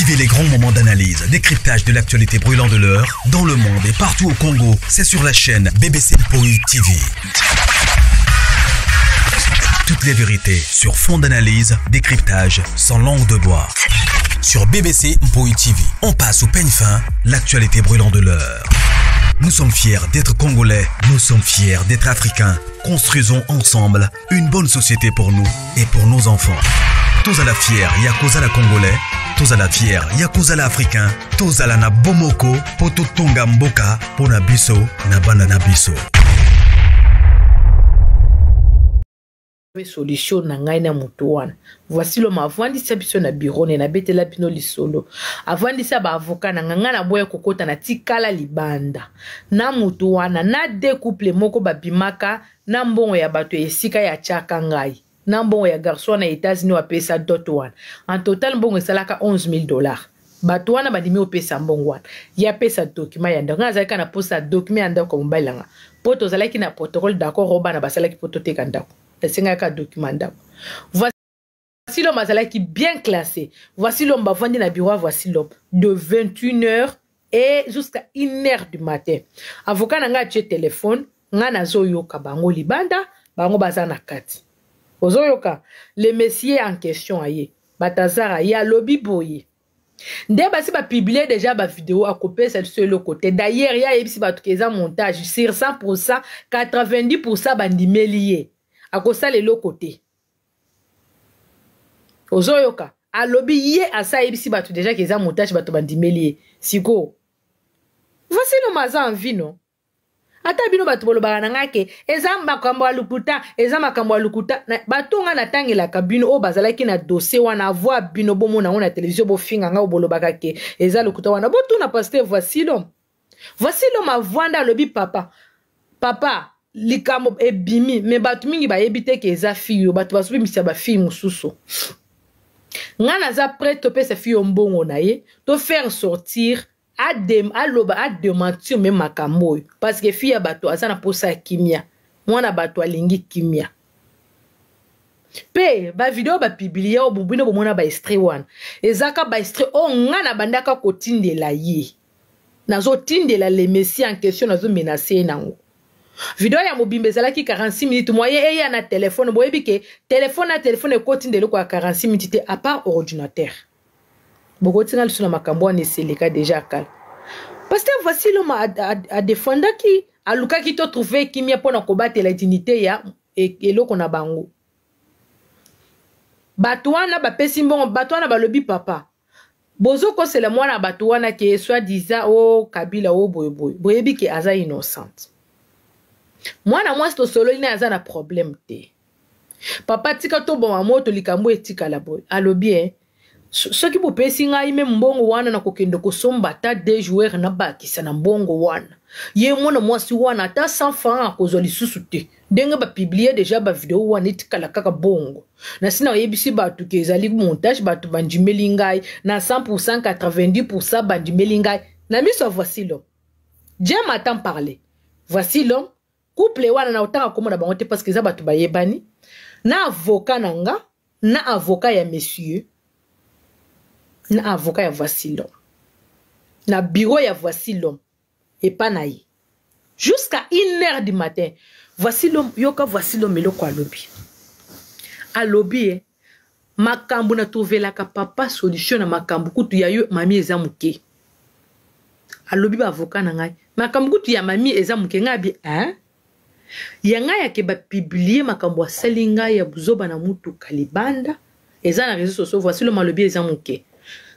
Vivez les grands moments d'analyse, décryptage de l'actualité brûlante de l'heure, dans le monde et partout au Congo. C'est sur la chaîne BBC Mpoï TV. Toutes les vérités sur fond d'analyse, décryptage, sans langue de bois. Sur BBC Mpoï TV, on passe au peigne fin, l'actualité brûlante de l'heure. Nous sommes fiers d'être Congolais, nous sommes fiers d'être Africains. Construisons ensemble une bonne société pour nous et pour nos enfants. Tous à la fière, Yakozala Congolais. Tous à la fière, Yakozala Africain. Tous à la na Bomoko, Poto Tonga Mboka, Pona Biso, Nabana Nabiso. Solution na ngai na mutu wana. Voici le mavandisa biso na bureau na betela pino lisolo. Avandisa ba avocat na nganga na boya kokota na tikala libanda. Na mutu wana na découple moko babimaka na mbongo ya bato esika ya chaka ngai. Na mbongo ya garçon na États-Unis wa pesa .1. En total mbongo esalaka $11,000. Bato wana badimi opesa mbongo wana. Ya pesa document ya ndanga zalika na posa document ya ndako mobile. Poto zalaki na protocole d'accord roba na basalaki poto teka ndako. C'est un document. Voici l'homme qui est bien classé. Voici l'homme qui est bureau. Voici l'homme de 21h et jusqu'à 1h du matin. Avocat n'a pas téléphone. N'a pas yoka bango libanda. Bango bazana kati. Ozoyoka. Le messier en question aye. Batazara ya lobby boye. Dès basi ba publier déjà ba vidéo à copier sur le côté. D'ailleurs il y a ebisi ba tukeza montage sur 100%, 90% bandime lié. Akosa le côté. Ozoyoka. A lobby yé a sa ebisi batu déjà qu'ils ont montage batu bandimeli. Siko. Voici le maza en vie non. Ata bino batu bolo barananga ke ezamba makambo alukuta, ezamba makambo alukuta. Batu nga natangi la kabino o bazalaki na dossier wana voix bino bomo na ona télévision bo finga nga bolo bakake. Eza lukuta wana botu na pasteur voici l'homme. Voici l'homme a vanda lobby papa. Papa likamo ebimi me batu mingi ba ebite ke eza fiyo batu basubi misa ba fiyo mususu ngana za prêt to pesa fiyo mbongo na ye to faire sortir a démentir même makambo parce que fiya batu azana posa kimia mwana batu alingi kimia pe ba video ba publier o bubino bomona ba extrait wana ezaka ba extrait o ngana bandaka kotindela ye nazo tindela le messie en question nazo menacer nango. Video ya mobimbe zalaki 46 minutes moyen et ya na téléphone boyebi ke téléphone ekotindelo kwa 46 minutes à part ordinateur. Boko tinga lisuna makambo ane seleka déjà kala. Parce que voici l'homme a défendre qui a luka ki to trouver kimia pona kobatela la dignité ya eloko na bango. Batwana ba pesi mbongo batwana ba lobi papa. Bozo ko c'est le mwana batwana ki soit disant o Kabila o boyeboy. Boyebi ke aza innocente. Mwana mwasi to solo ina aza na problème te. Papa tika to bon amoto likambo etika la boy. Alo bien. Ce qui peut pesi ngai me mbongo wana na kokendo ko somba ta deux joueurs na bakisa na mbongo wana. Ye mwana mwasi wana ta 100 francs ko zoli susu te. Denga ba publier déjà ba vidéo wana etika la kaka bongo. Na sina yebisi batu ke ezali montage batu bandimeli ngai na 100% 90% bandimeli ngai. Na miso voici l'homme. Dieu m'attend parler. Voici l'homme. Couple wana na otanga komona bango te parce que za batu bayebani na avocat nanga na avocat ya monsieur na avocat ya voici l'homme na bureau ya voici l'homme et pas naï jusqu'à 1h du matin voici l'homme yoka voici l'homme eloko alobi alobi makambo na trouver ka papa solution na makambo kutu ya yo mami eza muke alobi ba avocat nanga makambo kutu ya mami eza muke ngabi hein. Yanga ya ke ba publier makambo salinga ya buzoba na mutu kalibanda eza na réseaux sociaux voici le malobi eza muke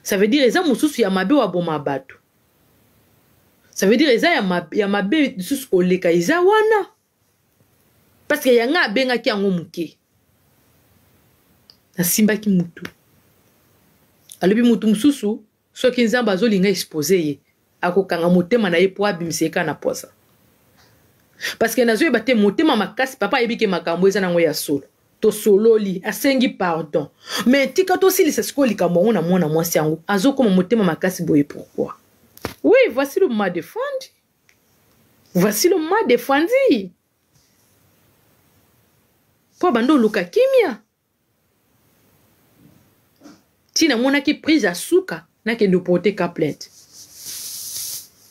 ça veut dire eza mususu ya mabe wa boma bato ça veut dire eza ya mabe susu koleka eza wana parce que yanga benga ki yango muke na simba ki mutu alobi mutu mususu soki nzamba azolinga exposer ye akokanga motema na ye po abimiseka na posa. Parce que nazo yebate motema makasi papa yebike makambo eza nango ya solo to sololi asengi pardon mais tika to silisa siko likambo na mwana mwasi yango azokoma motema makasi boye pourquoi. Oui, voici le m'a défendu. Voici le m'a défendu. Po bando luka kimia tina mona ki prise à suka n'a que de porter ka plainte.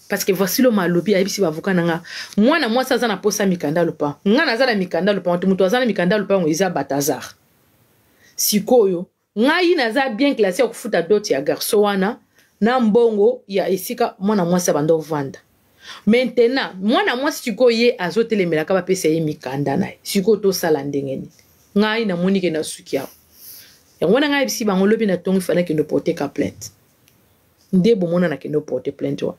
Parce que voici le malobi, aïe, si avocat nanga. Moi, ça, na posa mikanda le pas. Nga na zala mikanda le pas. Mutu azala mikanda le pas, on isa batazar. Sikoyo. Nga yi na za bien classé au kufuta doti ya garso wana. Na mbongo, ya isika, moi, ça bando vanda. Maintenant, moi, siko ye azote le melaka ba pesa ye mikanda na. Siko to sala ndengeni. Nga yi na monike na suki yao. Ya wana nga si bango lobi na tongi fana ke no porter ka plainte. Nde bomona na ke no porter plainte wa.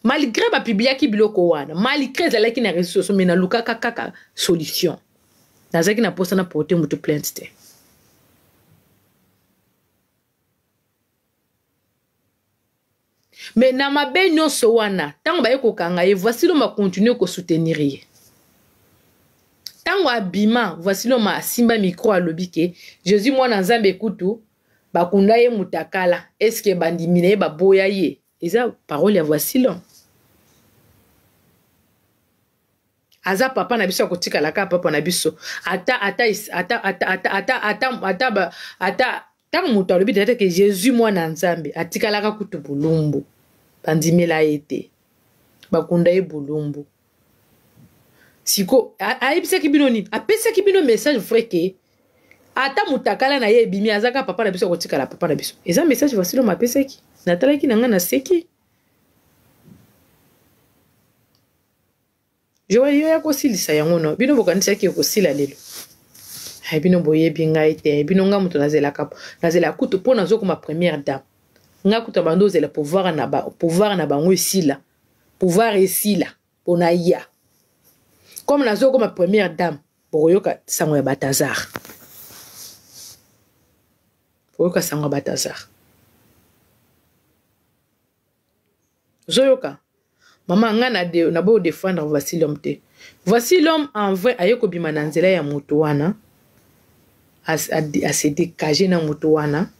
Malgré ma publia ki biloko wana, malgré zala ki na réseaux sociaux, mais na luka kaka solution. Na zaki na posta na porter mutu plainte te. Mais na mabe nyonso wana, tango ba yeko kanga ye, voici l'homme a continué ko soutenir ye. Tango abima, voici l'homme a simba micro a lobike, Jésus moi na nzambe kutu, ba kunda ye mutakala, est-ce que bandimine ye ba boya ye? Eza parole ya voici l'homme. Aza papa na biso kotika la ka papa na biso ata tant muto lobi tete que Jésus moi na nzambe atika la ka kutu bulumbu bandimela ete bakunda e bulumbu siko aibisa kibino ni apesa kibino message vrai que ata mutakala na ye bimi azaka papa na biso kotika la papa na biso eza message voici le mapesa ki natala ki nanga na seki. Je vois yo ya kosilisa yango no bino bokanisa ki kosila lelo hay bino boye binga ite bino nga muto nazela kapo nazela kutu po nazo comme première dame nga kutu bando zela pouvoir na bango isila pouvoir isila pona ya comme nazo comme première dame boyoka sango ya Batazar boyoka sango ya Batazar zoyoka. Maman ngana de na bo défendre voici l'homme te. Voici l'homme en vrai ayeko bima na nzela ya moto wana a se dégager na moto wana.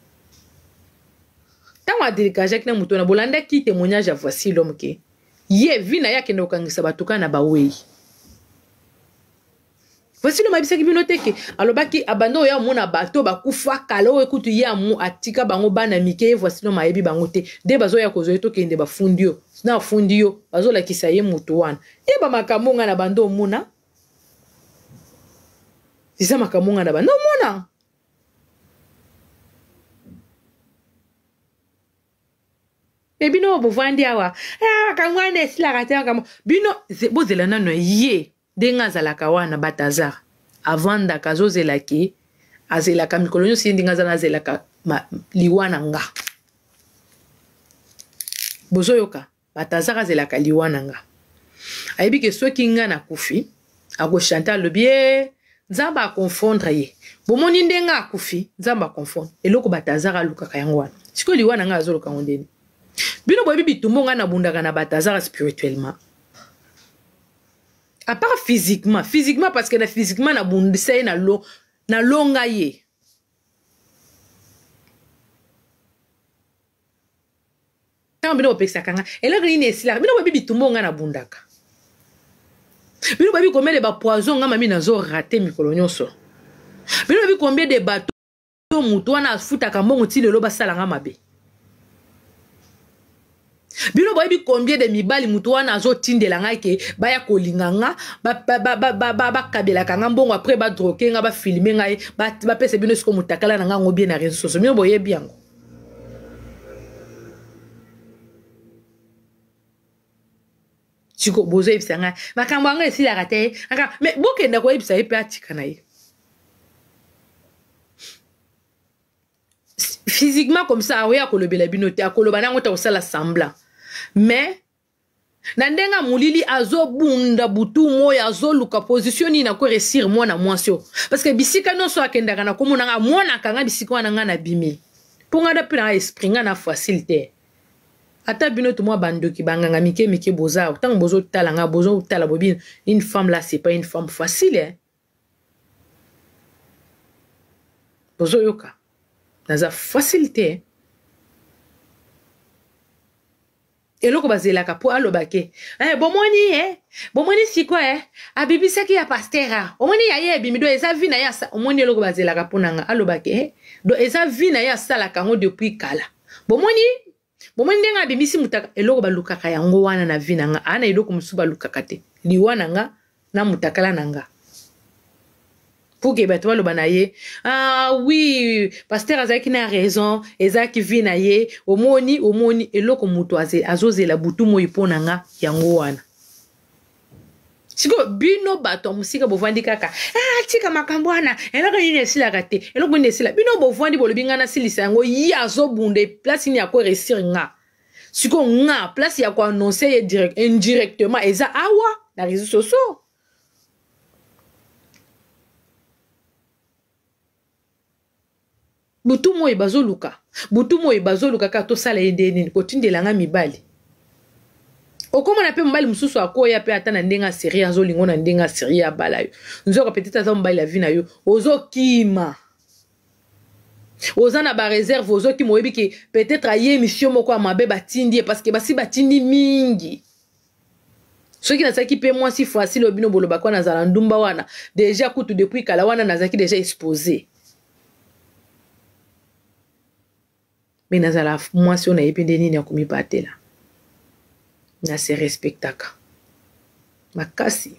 Tango a dégager na moto wana bolanda ki témoignage à voici l'homme ke. Ye vina yake na okangisa batuka na bawei. Voici l'homme abisa ki binote ke alobaki abando ya mona bato bakufa kala o ekutu ya mu atika bango bana mike voici l'homme ayebi bango te de bazo ya kozo to kende ba fundio. Na fundio bazo la kisaye mutu wana eba makamunga na bando muna sisa makamunga na bando muna me bino bovandi awa kangwane sila kate kamo bino bozela nano ye denga zalaka wana Batazar avanda kazo zelaki azelaka mikolo nyo sindinga zana zelaka liwana nga bozoyoka Batazar azelaka liwana nga ayebi ke soki nga na kufi ako chanter le bien nzamba a confondre ye bomoni ndenga akufi nzamba confondre eloko Batazar alukaka yango wana siko liwana nga azoluka ngondeni bino boyebi bitumbo nga na bundaka na Batazar spirituellement à part physiquement parce que na physiquement na bundisa ye na longa ye bino opekisa kanga eloko nini esila bino babi bitumbo nga na bundaka bino babi combien de ba poison nga mami nazo rater mikolo nyonso bino babi combien de bateau mutu wana afutaka mbongo ti lelo basala nga mabe bino babi combien de mibali mutu wana azotindela nga ke baya kolinga nga bakabelaka nga mbongo après badroke nga bafilme nga bapesa bino siko mutakala na nga ngo bien na réseaux sociaux bino boyebi yango siko bozo ebisa nga makambo anga esilaka te mais bokenda koyebisa ye mpe atika na ye physiquement comme ça aoya kolobela bino te akoloba nango ta kosala semblant mais na ndenga mulili azobunda butu moya azoluka position ni na ko resir mwana mwasio parce que bisika nyonso akendaka na komona nga mwana kanga bisika wana nga na bimi ponga da pina esprit nga na facilité ata bino to moi bandoki banganga mike boza tant bozo tala nga bozo tala bobine une femme là c'est pas une femme facile hein bozo yoka naza facilité eloko bazelaka po alobake bomoni siko abibisaki ya pastera omoni ya ye bimido eza vina ya omoni eloko bazelaka po nanga alobake do eza vina ya sala kango depuis kala bomoni ndenga bimisi mutaka eloko balukaka yango wana na vi nanga ana eloko musu balukaka te liwa nanga na mutakala nanga pour que bato baloba na ye oui pasteur azaki na raison ezaki vi na ye omoni eloko mutu azozela butu moi mpo nanga yango wana siko bino bato musika bovandi kaka tika makambo wana eloko nini esilaka te eloko nini esila bino bovandi bolobi nga nasilisa yango ye azobunda place nini ya koresir nga siko nga place ya koannonce ye indirectement eza awa na réseaux sociaux butu moi bazoluka ka tosala ye nde nini kotindelanga mibali okomona pe mbali mususu akoya pe ata na ndenga série azolingo na ndenga série ya bala yo nzoka peut-être aza mbali la vie na yo ozokima oza na ba réserve ozokima oyebi ke peut-être aye émission moko ya mabe batindi parce que basi batindi mingi soki nazaki pe moi si facile obino boloba kwa nazala ndumba wana déjà kutu depuis kala wana nazaki déjà exposé mais nazala moi si on a epende nini ya komibatela na se respectaka makasi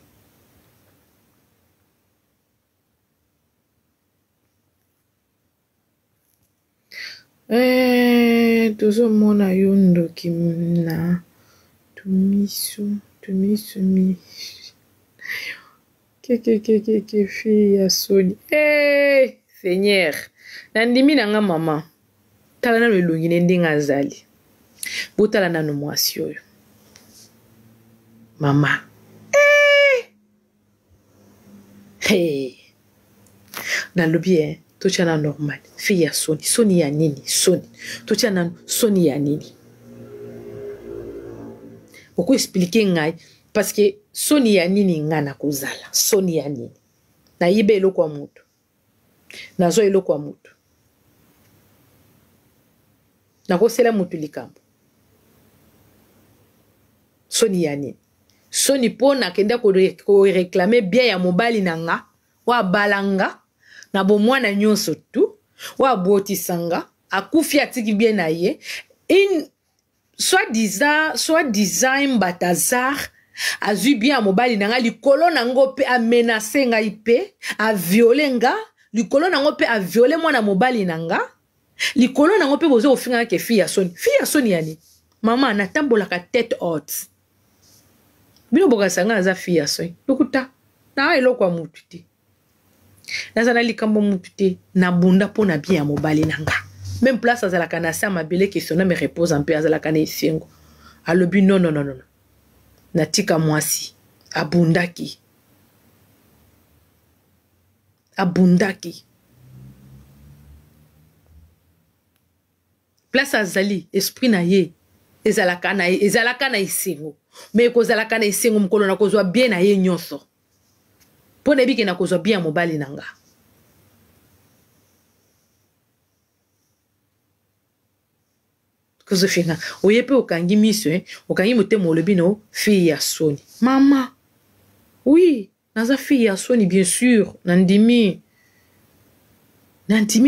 tozomona yo ndoki na tumiso ke fille ya soni Seigneur nandimi nanga mama tala nano elongi ne ndenge azali botala nano mwasi oyo mama nalobi totia na normal fille ya soni ya nini totia na soni ya nini oko expliquer ngai parce que soni ya nini nga na kozala soni ya nini na yibe eloko ya mutu nazo eloko ya mutu nakosela mutu likambo soni ya nini soni pona kenda ko réclamer bien ya mobali nanga wa balanga na bomwana nyonso tu wa botisanga akufi atiki bien na ye in soit-disant Batazar azui bien mobali nanga likolo nango pe a menacer ngai pe a violer nga likolo nango pe a violer mwana mobali nanga likolo nango pe bozo ofinga ke fille ya soni yani mama natambolaka tête haute bino bokasanga aza fille ya soni lokuta na eloko ya mutu te nazana likambo mutu te na bunda po na bien ya mobali nanga même place azalaka na sa mabele question na me repose un peu azalaka na esengo alobi non natika mwasi abundaki place azali esprit na ye ezalaka na esengo mais kozalaka na esengo mokolo na kozwa bien na ye nyonso po na ebike na kozwa bien mobali nanga kozofinga oye pe okangi miso okangi motema olobi no fille ya soni mama oui naza fille ya soni bien sûr nandimi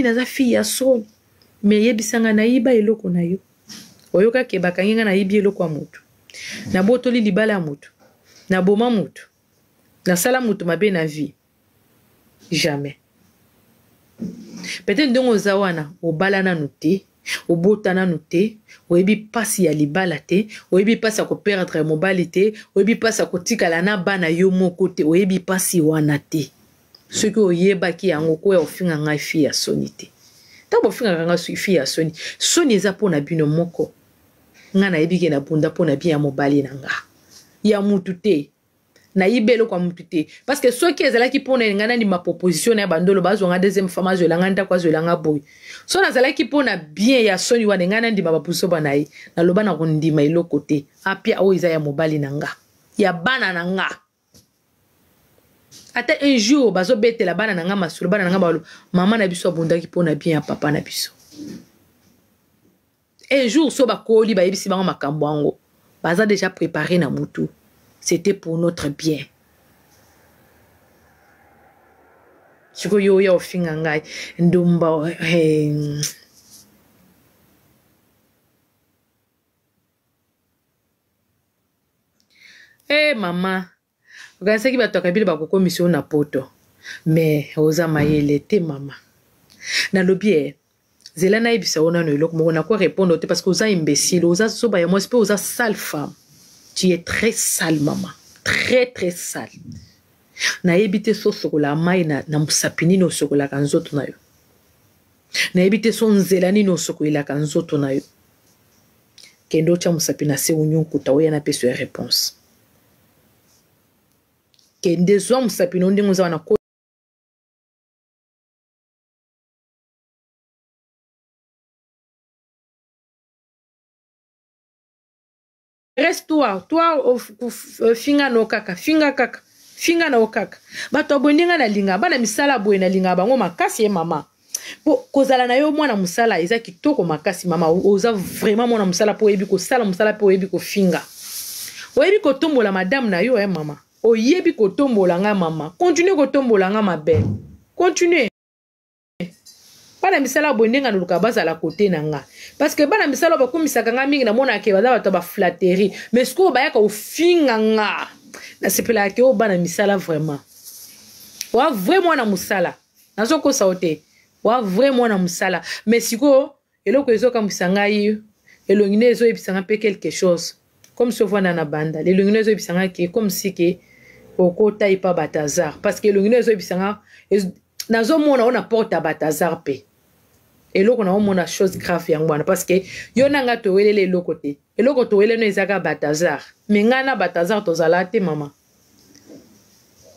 naza fille ya soni mais yebisanga nayiba eloko na yo oyoka ke bakangi nga nayibi eloko ya mutu nabotoli libala ya mutu naboma mutu nasala mutu mabe na vie jamais peut-être ndongo oza wana obala nanu te obota nanu te oyebi pasi ya libala te oyebi pasi ya koperdre mobali te oyebi pasi ya kotikala na bana yo moko te oyebi pasi wana te soki oyebaki yango koya ofinga ngai fille ya soni te ntango ofingaka nga fille ya soni eza mpona bino moko nga nayebiki na bunda mpona bien ya mobali na nga ya mutu te nayiba eloko ya mutu te parce que soki ezalaki mpona nga nandima proposition na ya bandolo bazwanga deuxième femme azwelanga ndako azwelanga boye so nazalaki mpona bien ya soni wana nga nandima bapusoba na ye naloba na kondima eloko te apia oyo eza ya mobali na nga ya bana na nga ata un jour bazobetela bana na nga masolo bana na nga balo mama na biso abundaki mpona bien ya papa na biso un jour so bakoli bayebisi bango makambo yango baza déjà préparé na mutu c'était pour notre bien siko yo ya ofinga ngai ndumba Eh maman, okanisa ki bato kabila bakoko mission na poto. Mais oza mayele te maman. Na lobi zela na ibisa ona no eloko moko na quoi répondre parce que oza imbécile, oza soba ya moi c'est oza sale femme. Tu es très sale maman, très très sale. Na ebite so sokola mai na musapini no sokola kanzoto na yo. Na ebite so nzela ni no sokola kanzoto na yo. Kendo cha musapina se unyon kuta oya na peso ya réponse. Kende zo musapina ndingo za na reste-toi, toi, finga no kaka, finga kaka, finga na okaka. Bato abondinga na linga, bana misala boye na linga bango makasi ye mama. Po kozala na yo mwana musala eza kitoko makasi mama, oza vraiment mwana musala po yebi ko sala musala po yebi ko finga. Oyebi ko tombola madame na yo mama. Oyebi ko tombola nga mama. Continue ko tombola nga ma belle. Continue. Bana misala bondenga no luka bazala côté na nga. Parce que bana misala ba komisaka nga mingi na mona ke baza bato ba flatterie. Mais ce ko ba yaka ofinga nga. Na sepela ke o bana misala vraiment. Wa vraiment na musala. Nazo ko saote. Wa vraiment na musala. Mais siko eloko ezoka musanga yi elongine ezo ebisanga pe quelque chose. Comme se voit na banda. Elongine ezo ebisanga ke comme si ke okota ipa Batazar parce que elongine ezo ebisanga nazo mona ona porte à Batazar pe. Et là, on a une chose grave parce que yo nanga to welele eloko te. Eloko to welele no ezaka Batazar. Mais ngana Batazar to zalate mama.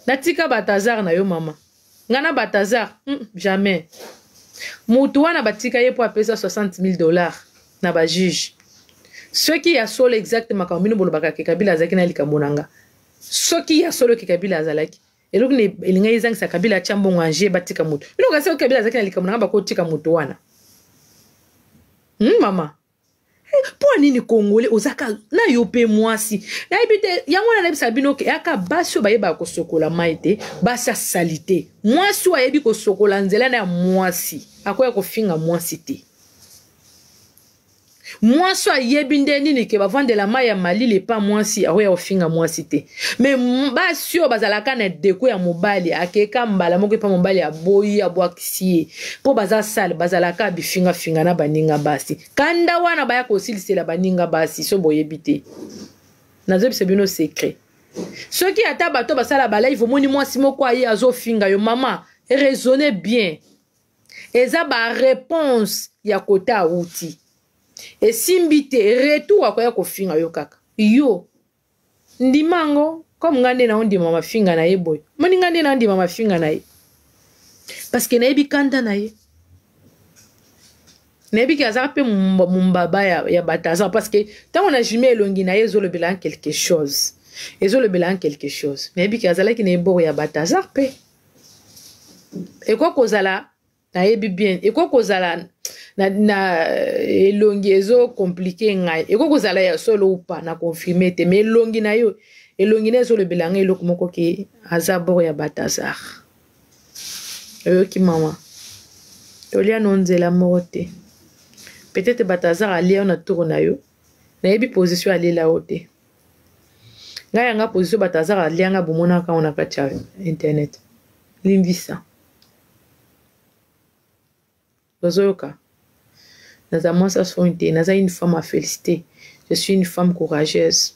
Natika Batazar na yo mama. Ngana Batazar, jamais. Mutu wana batika ye po apesa $60,000 na ba juge. Ceux qui a solo exactement comme bino bolobaka ke Kabila azaki na likambonanga. Ceux qui a solo ke Kabila azalaki. Eloko ne elinga izang sa Kabila chambongo anje batika mutu. Bino kasi Kabila azaki na likambonanga bakotika mutu wana. Mama. Pour nini Congolais ozaka na yope mwasi. Na ibite yango na lebisa bino ke aka baso bayeba ko sokola maite, basa salite. Mwasi wa yebi ko sokola nzela na mwasi. Akoya ko finga mwasi te. Mwasi wa yebi ndenini ke bavande la maya malile pa mwasi akoya ko finga mwasi te. Mais basio bazalaka na deko ya mobali akeka mbala moko pa mobali aboyi abwakisi po baza sale bazalaka bifinga finga na baninga basi kanda wana baya ko silisela baninga basi so boyebi te nazo bise bino secret soki ata bato basala bala il faut moni mwasi moko ayi azo finga yo mama raisonnez bien eza ba réponse ya kota uti et simbite retour akoya ko finga yo kaka yo ndimango comme ngande na ondi mama finga na ye boy moni ngande na ondi mama finga na ye parce que na yebi kanda na ye na yebi ki azaka pe mumbaba ya Batazar parce que tant on a jumé elongi na ye zo le bilan quelque chose ezo le bilan quelque chose na yebi ki azala ki na yebo ya Batazar pe et quoi kozala na yebi bien et quoi kozala na elongi ezo compliqué ngai et quoi kozala ya solo ou pas na confirmer te mais elongi na yo elongi na zo le bilan eloko moko ki azabor ya Batazar ki mama tolia nonzela mote peut-être Batazar alia na tour na yo na yebi position ali la ote ngai nga position Batazar alia nga bomona ka ona kacha internet limbisa Zozoka naza mwasa sonte naza une femme à féliciter je suis une femme courageuse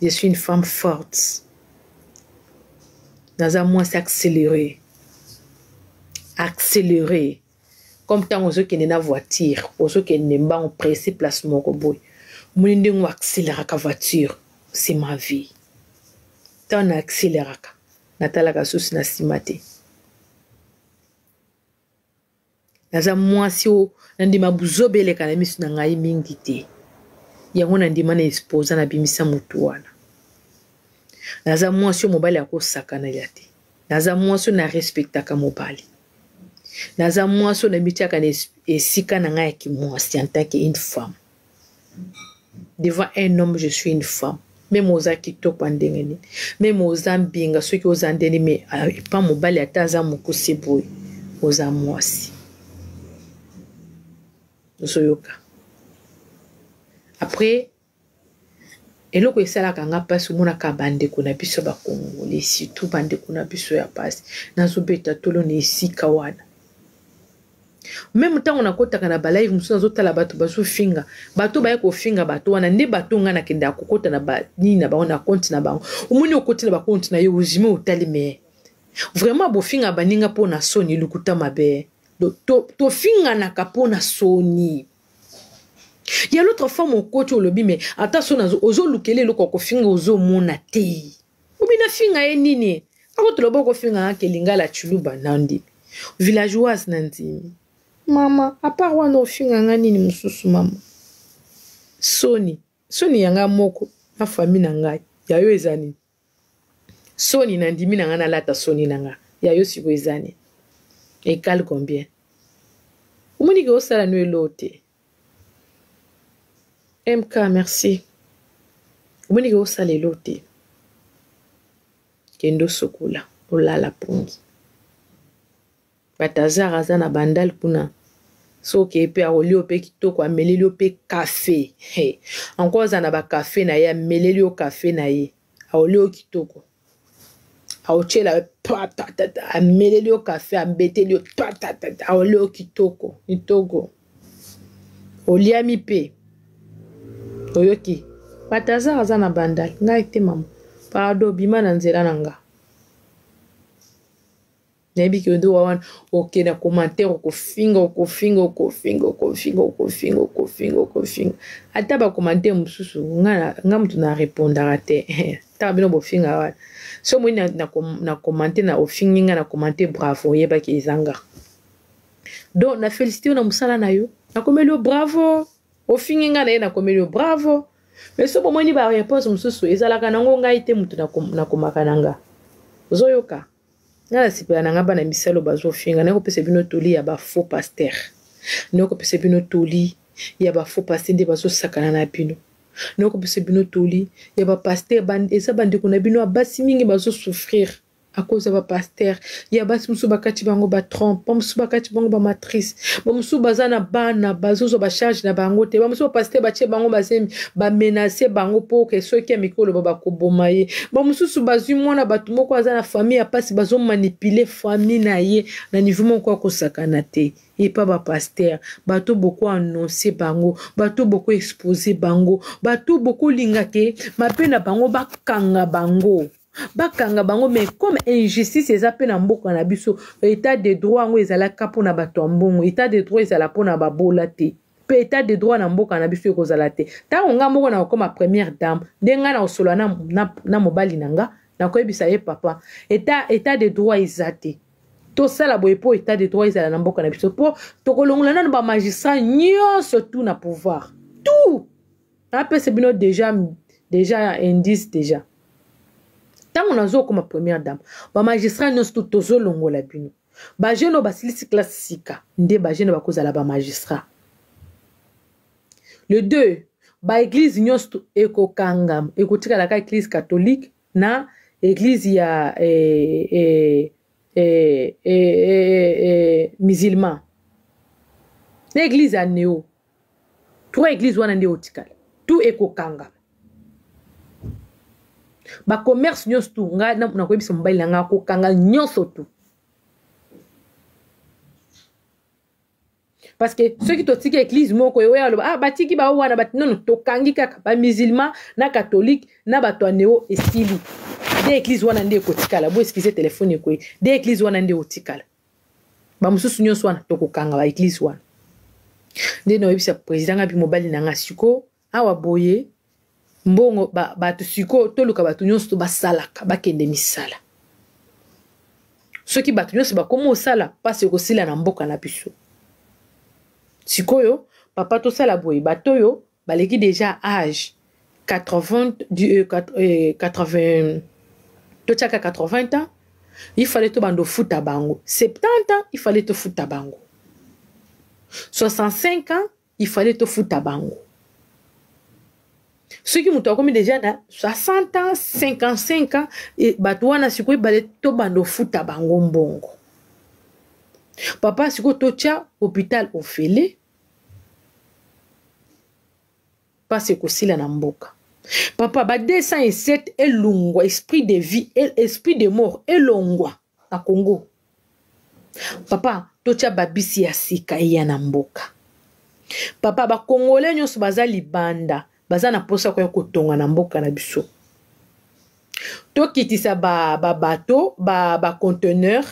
je suis une femme forte naza mwasa accélérée comme tant aux qui na voiture aux qui ne pas en pressé place moko boy moni ngo accélérer ka voiture c'est ma vie tant na accélérer ka natala ka souci na simate naza mwasi o ndima buzobele kana misu na ngai mingi te yango na ndima na exposa na bimisa mutu wana naza mwasi mobali akosakana ya te naza mwasi na respectaka mobali naza mwasi na mitiaka na esika na ngai ki mwasi en tant qu'une femme devant un homme je suis une femme même oza kitoko ndengeni même oza mbinga soki oza ndeni mais pas mobali ataza mokuse boy oza mwasi Soyoka. Après, eloko esalaka nga mpasi omonaka bandeko na biso bakongole surtout bandeko na biso ya pasi nazobeta tolo na esika wana meme ntango nakotaka na balaive mosusu nazotala bato bazofinga bato baye kofinga bato wana nde bato nga nakendaka kokota na banini na bango na konti na bango omoni okoti na bakonti na ye ozime otali me vraiment bofinga baninga mpo na soni lukuta mabe tofinganaka mpo na soni ya l'autre fois mokoti olobi me ata so ozolukele eloko kofinga ozomona te obina finga ye nini ako toloba kofinga nga kelingala chuluba nandi villageoise na ndimi mama apart wana ofinga nga nini mosusu mama soni yanga moko na fami na ngai yayo ezani soni na ndimi na nga nalata soni na nga yayo siko ezani ekale combien omoni ke osala no elo te MK merci omoni ke osala elo te kendo sokola olala pongi batazar aza na bandal kuna soki epe akolia yo mpe kitoko ameleli yo mpe kafe encore aza na bakafe na ye ameleli yo kafe na ye akolia yo kitoko aotyela patatata ameleli yo kafe ambeteli yo patatata akolia yo kitoko oliami mpe oyoki batazar aza na bandal ngai te mama pardo bima na nzela na nga nayebi ke ondo wana oke na commentaire okofinga ata bacommentaire mosusu nga mutu na répondaka te taka bino bofinga wana so moi na commentaire na ofingi nga na commentaire bravo oyebaki ezanga donc na félicité na mosala na yo nakomeli yo bravo ofingi nga na ye nakomeli yo bravo mais so bomoni baréponse mosusu ezalaka nango ngai te mutu nakomaka na nga ozoyoka nga na sipela na nga bana misalo bazofinga nakopesa bino toli ya bafaux pasteur nakopesa bino toli ya bafaux pasteur nde bazosakana na bino nakopesa bino toli ya bapasteur eza bandeko na bino abasi mingi bazosouffrir à cause de pasteur ya basi musu bakati bango ba trompe bamusu bakati bango ba matrice bamusu bazana bana bazozo ba charge na bango te bamusu pasteur batie bango bazemi ba menacer bango po ke soki ya mikolo ba koboma ye bamusu bazui mwana batu moko azana famille ya pasi bazo manipuler famille na ye na niveau moko kosakana te et pas ba pasteur bato beaucoup annoncer bango bato beaucoup exposer bango bato beaucoup lingake mapena bango bakanga bango bakanga bango mais comme injustice eza pe na mboka na biso état de droit ngo ezalaka mpona bato ya mbongo état de droit ezala mpona babola te pe état de droit na mboka na biso ekozala te ntango nga moko na koma première dame nde nga na osola na mobali na nga nakoyebisa ye papa état de droit eza te tosala boye po état de droit ezala na mboka na biso po tokolongola nano bamagistrat nyonso tout na pouvoir tout apesa bino déjà indice déjà tango nazo koma première dame ba magistrat nyonso tozolongola bino ba jeune basilisi classe sika nde ba jeune bakozala ba magistrat le 2 ba église nyonso ekokangama ekotikala ka église catholique na église ya musulman na église ya néo trois église wana nde otikala tout ekokangama ba commerce nyonso tu nga na koyebisa mobali na nga kokanga nyonso tu parce que ceux qui totiki église moko yo aloba batiki ba wana bat non tokangi kaka ba musulman na catholique na bato aneo esili de église wana nde kotikala bo eskize téléphone ko de église wana nde otikala ba mususu nyonso wana tokokanga ba église wana nde no yebisa président nga bi mobali na nga siko awa boye mbongo bato siko toluka bato nyonso basalaka bakende misala soki bato nyonso bakoma osala pasi ekosila na mboka na biso sikoyo papa tosala boye bato oyo baleki déjà âge 80 totiaka 80 ans il fallait to bando futa bango 70 ans il fallait to futa bango 65 ans il fallait to futa bango ceux qui m'ont commis déjà na 60 ans 55 ans et batouana sikoy balé to bando futa bango mbongo papa siko tocha hôpital ofele parce que sila na mboka Papa, ba 207 elongwa, esprit de vie, esprit de mort, elongwa, na Congo. Papa, tocha babisi ya sika ya na mboka. Papa, ba Congolais nyonso baza libanda, baza na posa kwa kotonga na mboka na biso. Tokitisa ba bateau, ba conteneur,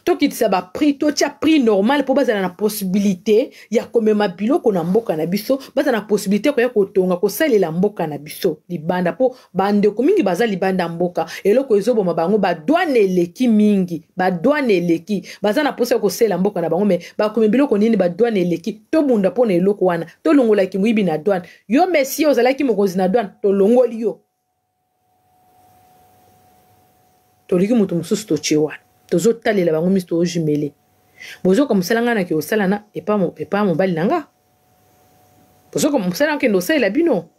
tokitisa ba prix, tocha prix normal pour bazana na possibilité ya komema biloko na mboka na biso, bazana na possibilité kwa kotonga ko salela mboka na biso libanda po bande ko mingi baza libanda mboka eloko ezoboma bango ba douane eleki mingi, ba douane eleki bazana posa ko sela mboka na bango me ba komema biloko nini ba douane eleki to bunda po na eloko wana to longola ki muibi na douane yo monsieur ozalaki mokonzi na douane to longoli yo to liki mutu mususu to chewana tozo talela bango misto ojimele bozo ko musalanga na ke osalana e pa mobali nanga bozo ko musalanga ke ndo sala bino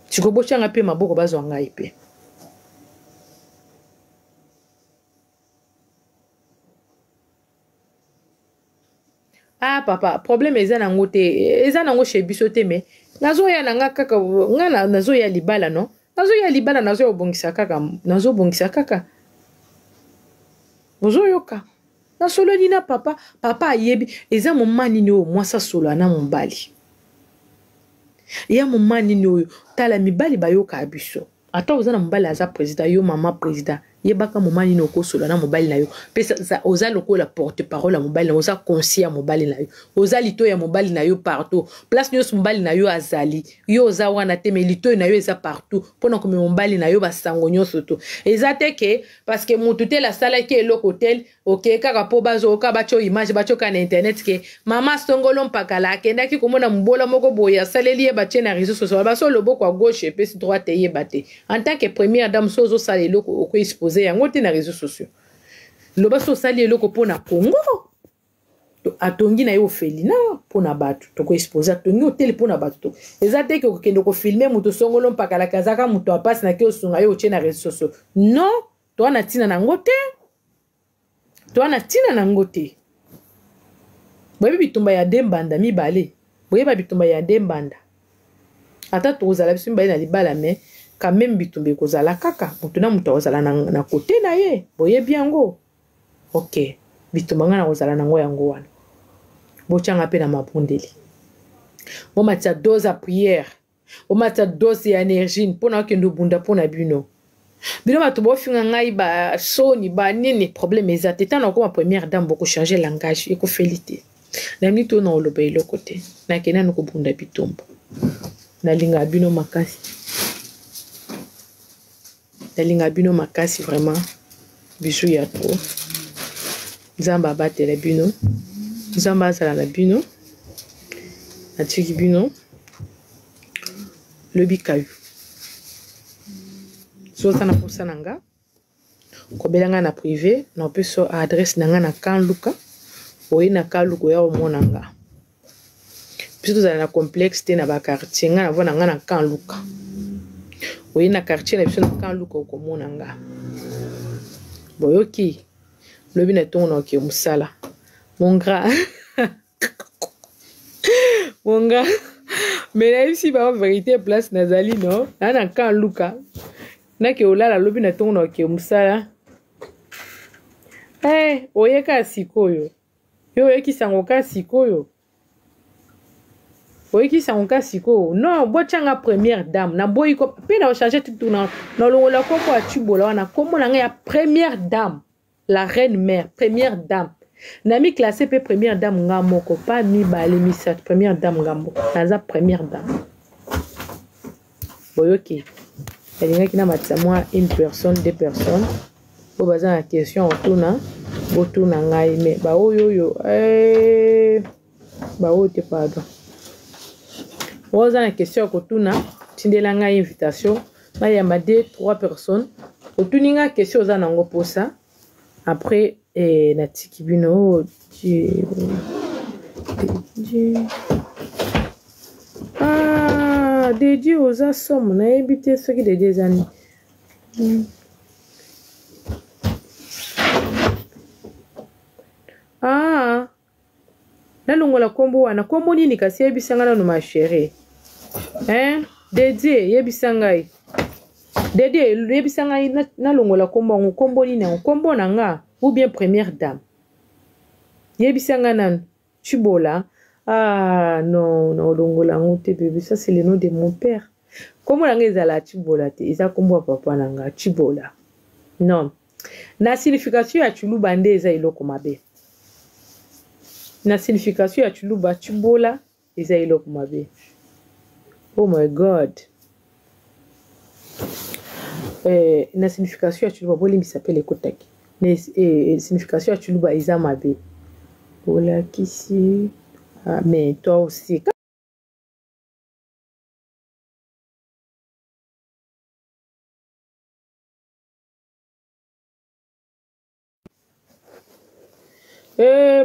chiko bochanga pe maboko bazo ngai pe ah papa problème eza nango te eza nango chez biso te me nazo ya nanga kaka nga nazo ya libala no nazo ya libala nazo obongisa kaka Bozo yoka. Na solo nina papa ayebi eza momani ni o mwasa solo ana mombali. Ya momani ni o tala mibali bayoka abiso. Ata ozana mombali aza président yo mama président. Yebaka momani ni o solo ana mobali na yo. Pesa oza loko la porte-parole à mobali na oza conseiller mobali na yo. Oza lito ya mobali na yo partout. Place nyos mobali na yo azali. Yo oza wana te me lito na yo eza partout. Pona comme mobali na yo basango nyonso to. Eza te ke parce que mutu te la sala ke eloko hotel OK kaka po bazo ka bacho image bacho ka na internet ke mama songolo mpaka la kenda ki komona mbola moko boya saleli e bache na réseaux sociaux baso loboko à gauche et puis droite ye baté. En tant que première dame sozo sala eloko oko expose yango te na réseaux sociaux. Loba so sali eloko pona Congo. Atongi na yo felina pona batu to ko expose atongi hotel pona batu. Ezate ke okende ko filmer muto songolo mpaka la kazaka muto apasi na ke osunga yo che na réseaux sociaux. Non, to na tina na ngote. To na tina na ngote. Boye bitumba ya dembanda mibale. Boye ba bitumba ya dembanda. Ata to ozala biso mibale na libala me quand même bitumbe kozala kaka mutuna muto ozala na côté na ye boye biango OK bitumba ngana ozala nango yango wana bochanga pe na mabondeli bo matia dose à prière bo matia dose ya énergie mpona ke ndo bunda pona bino bato bofinga ngai ba soni ba nini problème ezate tana ko ma première dame boko changer langage et ko félité na mito na oloba eloko te na kena no ko bunda bitumba na linga bino makasi Dalinga bino makasi vraiment bisou ya trop Zamba batela bino Zamba azala na bino atiki bino lobi kayu soza na posa nanga kobelanga na privé na peso adresse nanga na kan luka oyi na kan luka ya omonanga biso tozala na complexe te na ba quartier nga na vona nga na kan luka oui na quartier na biso na kan luka okomona nga boyoki lobi na tongo na oke musala mon gras mais là ici ba vérité place nazali no na kan luka na ke olala lobi na tongo na oke musala oyeka sikoyo yo oyeki sango ka sikoyo oui, qui sont cas siko. Non, bochanga première dame. Na boy ko pe na changer tout na longola ko ko atubola na komo na ya première dame. La reine mère, première dame. Na mi classé pe première dame ngamoko pas mi bale mi sat première dame ngambo. Naza première dame. Boyoki. Elle qui na matsa moi une personne, deux personnes. Bo baza na question otuna, botuna ngai me ba oyo ba ote pardon. Oza na question kotuna tindela nga invitation ba yamba 2-3 personnes otuninga question oza nango posa après na tikibino Dédié oza somme na ebité soki de des années na longola kombo wana kombo nini kasi ebisanga na ma chérie Dédié yebisa ngai. Dédié yebisa ngai na longola kombo ngo kombo ni na kombo na nga ou bien première dame. Yebisa nga nan Chibola. Ah non, non longola ngote bébé, ça c'est le nom de mon père. Kombo na nga ezala Chibola te, eza kombo papa na nga Chibola. Non. Na signification ya Chuluba nde eza iloko mabe. Na signification ya Chuluba Chibola eza iloko mabe. Oh my God. Na signification ya Chuluba bolimbi s'appelle ekotaki. Mais signification ya Chuluba eza mabe. Ola kisi. Ah, mais toi aussi.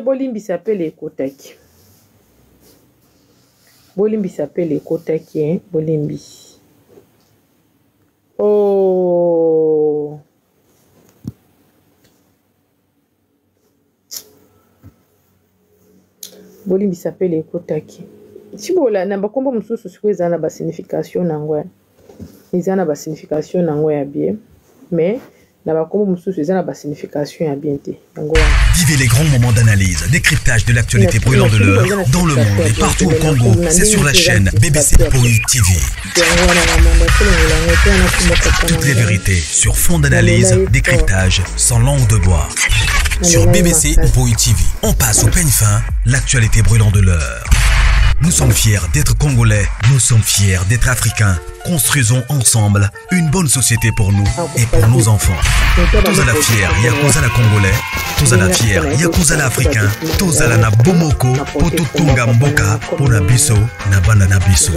Bolimbi s'appelle ekotaki. Bolimbi s'appelle ekotaki, hein, Bolimbi. Oh. Bolimbi s'appelle ekotaki. Chibola na bakombo mususu siko eza na ba signification nango. Eza na ba signification nango ya bien, mais na bakombo mususu eza na ba signification ya bien te. Vivez les grands moments d'analyse, décryptage de l'actualité brûlante de l'heure dans le monde et partout au Congo. C'est sur la chaîne BBC Mpoï TV. Toutes les vérités sur fond d'analyse, décryptage sans langue de bois. Sur BBC Mpoï TV, on passe au peigne fin l'actualité brûlante de l'heure. Nous sommes fiers d'être Congolais, nous sommes fiers d'être Africains. Construisons ensemble une bonne société pour nous et pour nos enfants. Tous à la fière, Yakozala Congolais, tous à la fière, Yakozala Africain, tous à la Nabomoko, Potutunga Mboka, Ponabiso, Nabana Nabiso.